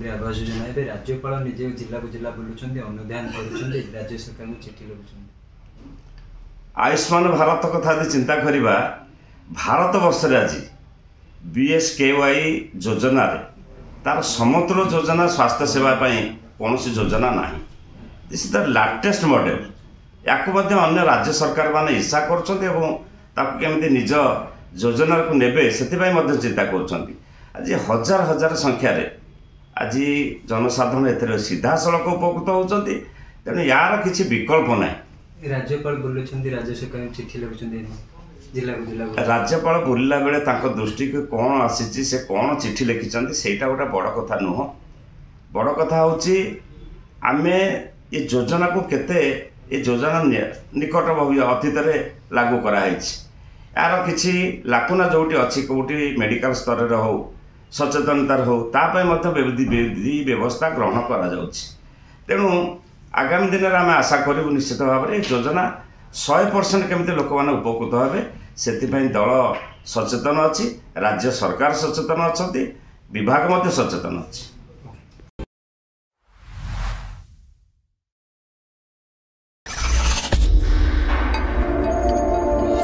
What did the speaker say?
प्रधानमंत्री आवास योजना ए राज्यपाल निजे जिला को जिला बुलूं अनुधान कर राज्य सरकार को चिठी लिखुं। आयुष्मान भारत कथा चिंता करवा भारत वर्ष आज BSKY योजना तार समतुल योजना स्वास्थ्य सेवा कौन योजना ना this is the latest model या अन्य राज्य सरकार माने ईर्षा करमती निज योजना को नेबे से चिंता कर आज हजार हजार संख्यार आज जनसाधारण एथर सीधा सड़क उपकृत होती तेणु यार किसी विकल्प ना। राज्यपाल बुलूं राज्य सरकार चिठी लिखुं जिला को जिला राज्यपाल बुलला बेले दृष्टि को कौन आसी से कौन चिठी लिखिं से गोटे बड़ कथा नुह। बड़ कथा हूँ आमे ये योजना को केते ये योजना निकट अतीत लागू कराई यार किसी लाकुना जोटी अच्छी कौटी मेडिकल स्तर रे हो सचेतनतार हो विधि व्यवस्था ग्रहण करा तेणु आगामी दिन में आम आशा करूँ निश्चित भाव में योजना 100% केमती लोक मैंने उपकृत हे से दल सचेतन अच्छी राज्य सरकार सचेतन अच्छा विभाग सचेतन अच्छी।